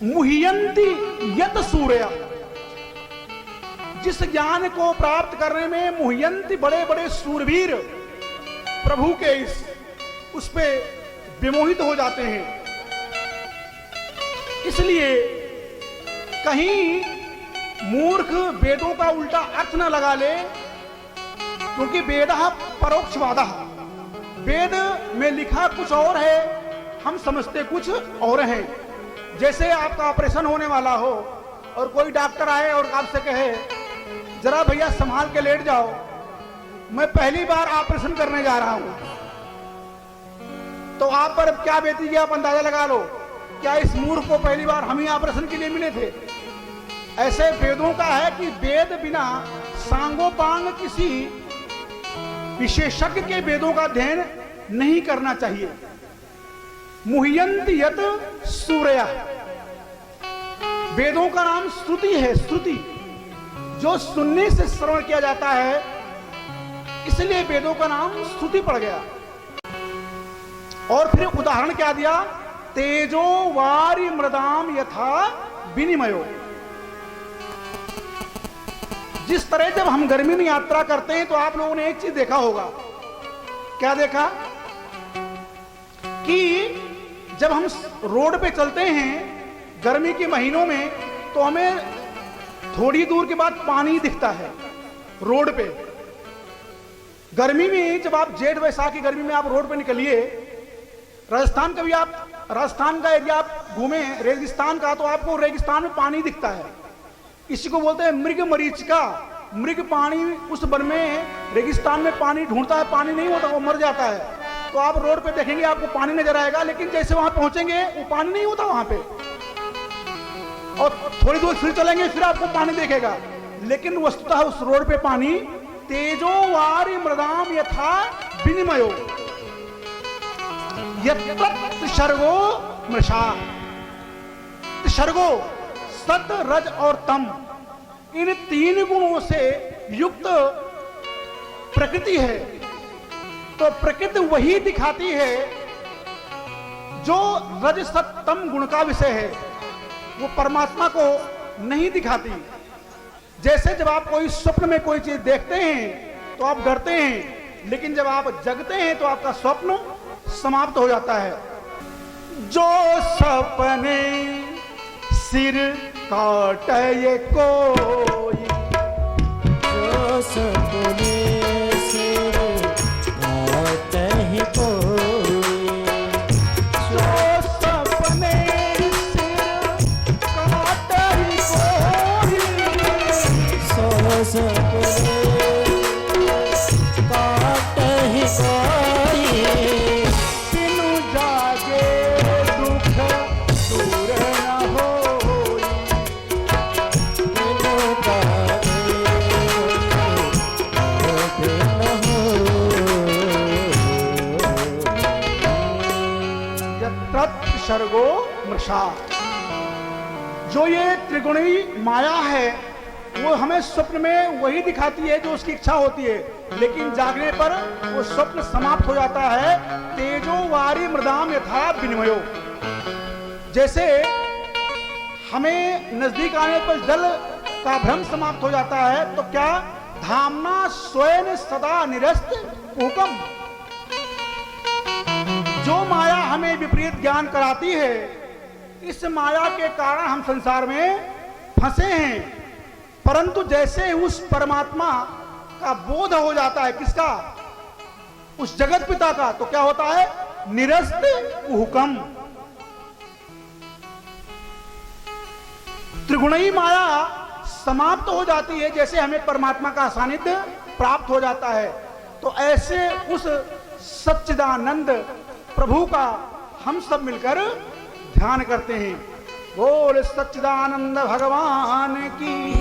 मुह्यन्ति यत सूर्य, जिस ज्ञान को प्राप्त करने में मुह्यन्ति बड़े बड़े सूरवीर प्रभु के उस पे विमोहित हो जाते हैं। इसलिए कहीं मूर्ख वेदों का उल्टा अर्थ न लगा ले, क्योंकि वेदः परोक्षवादः, वेद में लिखा कुछ और है, हम समझते कुछ और हैं। जैसे आपका ऑपरेशन होने वाला हो और कोई डॉक्टर आए और आपसे कहे जरा भैया संभाल के लेट जाओ, मैं पहली बार ऑपरेशन करने जा रहा हूं, तो आप पर क्या बीतेगी आप अंदाजा लगा लो। क्या इस मूर्ख को पहली बार हम ही ऑपरेशन के लिए मिले थे? ऐसे वेदों का है कि वेद बिना सांगोपांग किसी विशेषज्ञ के वेदों का अध्ययन नहीं करना चाहिए। मुह्यन्ति यत सूर्य, वेदों का नाम श्रुति है, श्रुति जो सुनने से श्रवण किया जाता है, इसलिए वेदों का नाम श्रुति पड़ गया। और फिर उदाहरण क्या दिया? तेजो वारि मृदाम यथा विनिमयो। जिस तरह जब हम गर्मी में यात्रा करते हैं तो आप लोगों ने एक चीज देखा होगा। क्या देखा? कि जब हम रोड पे चलते हैं गर्मी के महीनों में, तो हमें थोड़ी दूर के बाद पानी दिखता है रोड पे। गर्मी में जब आप जेठ वैसाखी गर्मी में आप रोड पे निकलिए, राजस्थान का भी आप राजस्थान का एरिया आप घूमे रेगिस्तान का, तो आपको रेगिस्तान में पानी दिखता है। इसी को बोलते हैं मृग मरीचिका। मृग पानी उस वन में रेगिस्तान में पानी ढूंढता है, पानी नहीं होता, वो मर जाता है। तो आप रोड पे देखेंगे आपको पानी नजर आएगा, लेकिन जैसे वहां पहुंचेंगे वो पानी नहीं होता वहां पे, और थोड़ी दूर फिर चलेंगे फिर आपको पानी देखेगा। लेकिन वस्तुतः उस रोड पे पानी तेजो वारि मृदाम यथा विनिमयो त्रिसर्गो मृषा। त्रिसर्गो सत रज और तम, इन तीन गुणों से युक्त प्रकृति है। तो प्रकृति वही दिखाती है जो रज सत तम गुण का विषय है, वो परमात्मा को नहीं दिखाती। जैसे जब आप कोई स्वप्न में कोई चीज देखते हैं तो आप डरते हैं, लेकिन जब आप जगते हैं तो आपका स्वप्न समाप्त हो जाता है। जो सपने सिर काटे कोई, जो सपने सिर काटे कोई, जो सपने सिर काटे कोई, सो सपने काटे कोई, बिनु जागे दुख दूर न होई। बिनु जागे दुख न होई। यत्र सर्गो मृषा, जो ये त्रिगुणी माया है वो हमें स्वप्न में वही दिखाती है जो उसकी इच्छा होती है, लेकिन जागने पर वो स्वप्न समाप्त हो जाता है। तेजो वारि मृदाम यथा विनिमयो, जैसे हमें नजदीक आने पर जल का भ्रम समाप्त हो जाता है, तो क्या धामना स्वयं सदा निरस्त हुकम। जो माया हमें विपरीत ज्ञान कराती है, इस माया के कारण हम संसार में फंसे हैं। परंतु जैसे उस परमात्मा का बोध हो जाता है, किसका? उस जगत पिता का, तो क्या होता है? निरस्त हुकम। त्रिगुणी माया समाप्त हो जाती है जैसे हमें परमात्मा का सानिध्य प्राप्त हो जाता है। तो ऐसे उस सच्चिदानंद प्रभु का हम सब मिलकर ध्यान करते हैं। बोल सच्चिदानंद भगवान की।